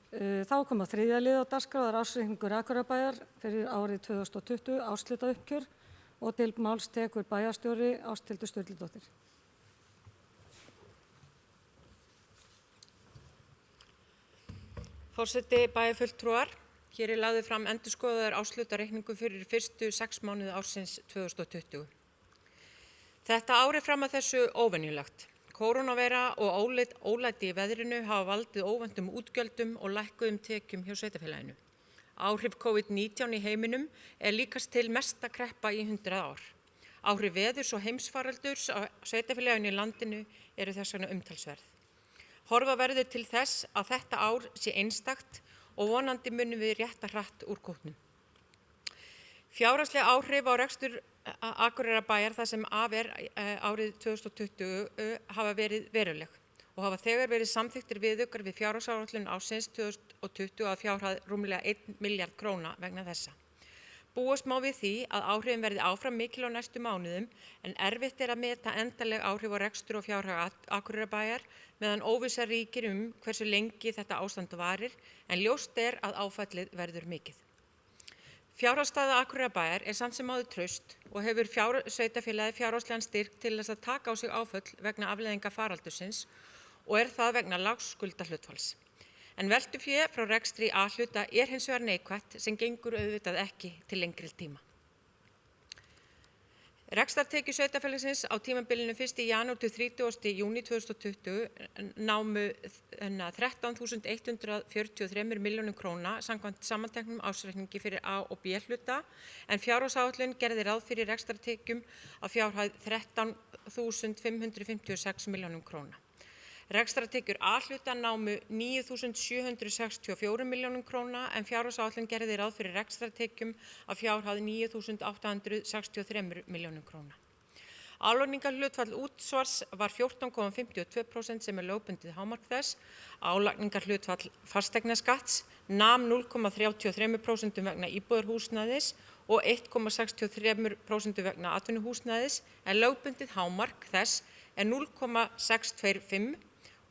Þá kom að þriðja lið á dagskrá, það er ársreikningur Akureyrarbæjar fyrir árið 2020, árshlutauppgjör, og til máls tekur bæjarstjóri Ásthildur Sturludóttir. Forseti, bæjarfulltrúar, hér er lagður fram endurskoðaður árshlutareikningur fyrir fyrstu 6 mánuði ársins 2020. Þetta ár er fram að þessu óvenjulegt. Kórónuveira og ólæti í veðrinu hafa valdið óvæntum útgjöldum og lækkuðum tekjum hjá sveitarfélaginu. Áhrif COVID-19 í heiminum er líkast til mesta kreppa í 100 ár. Áhrif veðurs og heimsfaraldurs á sveitarfélaginu í landinu eru þess vegna umtalsverð. Horfa verður til þess að þetta ár sé einstakt og vonandi munum við rétta hratt úr kútnum. Fjárhagsleg áhrif á rekstur Akureyrarbæjar þar sem af er árið 2020 hafa verið veruleg og hafa þegar verið samþykktir viðaukar við fjárhagsáætlun ársins 2020 að fjárhæð rúmlega 1 milljarð króna vegna þessa. Búast má við því að áhrifin verði áfram mikil á næstu mánuðum en erfitt er að meta endanleg áhrif á rekstur og fjárhag Akureyrarbæjar meðan óvissa ríkir hversu lengi þetta ástand varir en ljóst er að áfallið verður mikið. Fjárhagsstaða Akureyrarbæjar er samt sem áður traust og hefur sveitarfélagið fjárhagslegan styrk til þess að taka á sig áföll vegna afleiðinga faraldursins og er það vegna lágs skuldahlutfalls. En veltufé frá rekstri A-hluta er hins vegar neikvætt sem gengur auðvitað ekki til lengri tíma. Rekstrartekjur sveitarfélagsins á tímabilinu 1. janúar til 30. júní 2020 námu 13.143 milljónum króna samkvæmt samanteknum ársreikningi fyrir A- og B-hluta en fjárhagsáætlun gerði ráð fyrir rekstrartekjum á fjárhæð 13.556 milljónum króna. Rekstrartekjur A-hluta námu 9.764 milljónum króna en fjárhagsáætlun gerði ráð fyrir rekstrartekjum á fjárhæð 9.863 milljónum króna. Álagningarhlutfall útsvars var 14,52% sem er lögbundið hámark þess. Álagningarhlutfall fasteignaskatts nam 0,33% vegna íbúðarhúsnæðis og 1,63% vegna atvinnuhúsnæðis en lögbundið hámark þess er 0,625%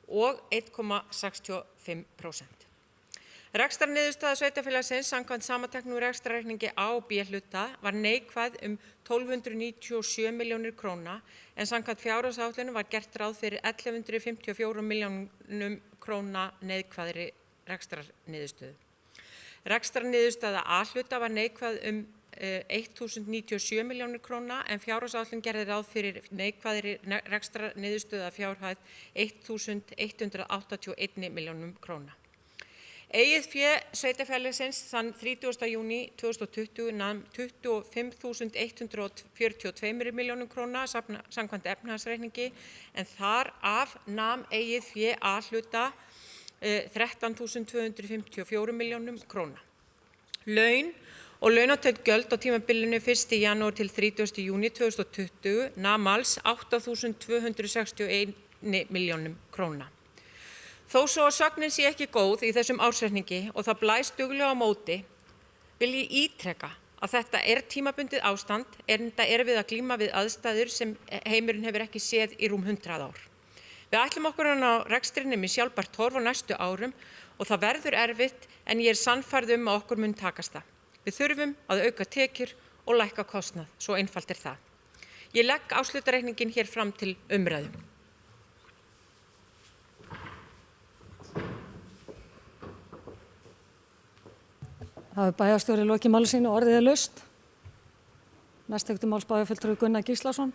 og 1,65%. Rekstrarniðurstaða sveitarfélagsins samkvæmt samanteknum rekstrarreikningi A- og B-hluta var neikvæð 1.297 milljónir króna en samkvæmt fjárhagsáætlun var gert ráð fyrir 1.154 milljónum króna neikvæðri rekstrarniðurstöðu. Rekstrarniðurstaða A-hluta var neikvæð 1.097 milljónir króna en fjárhagsáætlun gerði ráð fyrir neikvæðri rekstrarniðurstöðu að fjárhæð 1.181 milljónum króna. Eigið fé sveitarfélagsins þann 30. júní 2020 nam 25.142 milljónum króna samkvæmt efnahagsreikningi en þar af nam eigið fé A-hluta 13.254 milljónum króna. Laun og launatengd gjöld á tímabilinu 1. janúar til 30. júní 2020 nam alls 8.261 milljónum króna. Þó svo að sögnin sé ekki góð í þessum ársreikningi og það blæs duglega á móti, vil ég ítreka að þetta er tímabundið ástand enda við að glíma við aðstæður sem heimurinn hefur ekki séð í rúm 100 ár. Við ætlum okkur að ná rekstrinum í sjálfbært horf á næstu árum og það verður erfitt en ég er sannfærð að okkur mun takast það. Við þurfum að auka tekjur og lækka kostnað, svo einfalt er það. Ég legg áslutareikningin hér fram til umræðu. Það er bæjarstjóri lokið máli sínu og orðið er laust. Næst tekur máls bæjarfulltrúi Gunnar Gíslason.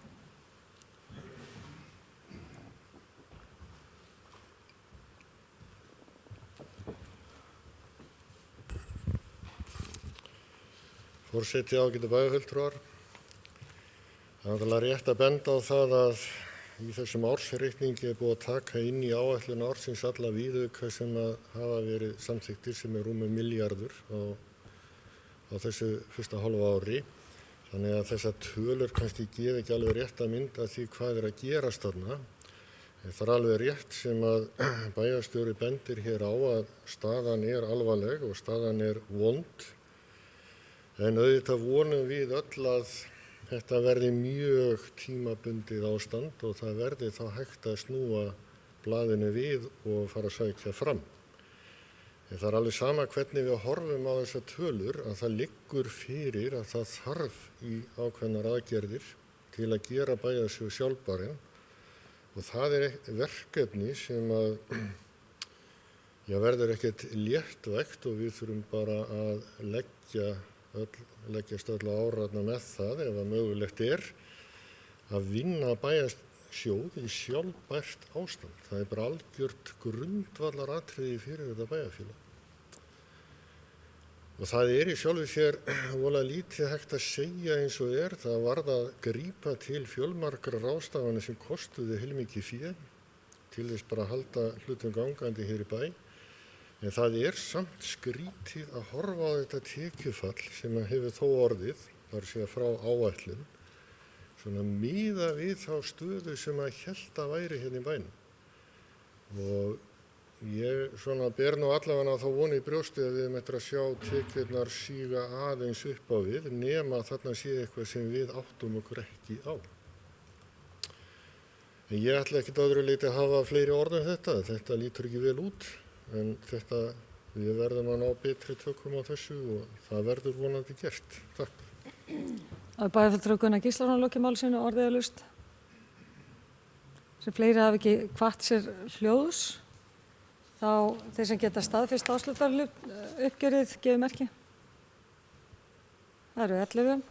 Forseti, ágætu bæjarfulltrúar. Það er náttúrulega rétt að benda á það að í þessum ársreikningi er búið að taka inn í áætlun ársins alla viðauka sem hafa verið samþykktir sem er rúmur milljarður á þessu fyrsta hálfa ári. Þannig að þessar tölur kannski gefa ekki alveg rétt að mynda því hvað er að gerast þarna. Það er alveg rétt sem að bæjarstjóri bendir hér á að staðan er alvarleg og staðan er vond. En auðvitað vonum við öll að þetta verði mjög tímabundið ástand og það verði þá hægt að snúa blaðinu við og fara að sækja fram. En það alveg sama hvernig við horfum á þessar tölur að það liggur fyrir að það þarf í ákveðnar aðgerðir til að gera bæjarsjóð sjálfbæran og það verkefni sem að verður ekkert léttvægt og við þurfum bara að leggjast öll áratna með það ef að mögulegt að vinna bæjarsjóð í sjálfbært ástand. Það bara algjört grundvallaratriði fyrir þetta bæjarfélag. Og það í sjálfu sér voðalega lítið hægt að segja eins og það varð að grípa til fjölmargra ráðstafana sem kostuðu heilmikið fé til þess bara að halda hlutum gangandi hér í bæ. En það samt skrítið að horfa á þetta tekjufall sem hefur þó orðið, þar sé frá áætlun, svona miða við þá stöðu sem að hélt að væri hérna í bænum. Og ég svona ber nú allavega þá voni í brjósti að við eftir að sjá tekjurnar síga aðeins upp á við, nema þarna sé eitthvað sem við áttum okkur ekki á. En ég ætla ekkert öðru leyti að hafa fleiri orð um þetta lítur ekki vel út, en við verðum að ná betri tökum á þessu og það verður vonandi gert. Takk. Bæjarfulltrúi Gunnar Gíslason lokið máli sínu orðiðalaust. Sem fleiri hafi ekki hvatt sér hljóðs, þá þeir sem geta staðfest áslutararuppgjörið gefið merki. Það eru 11.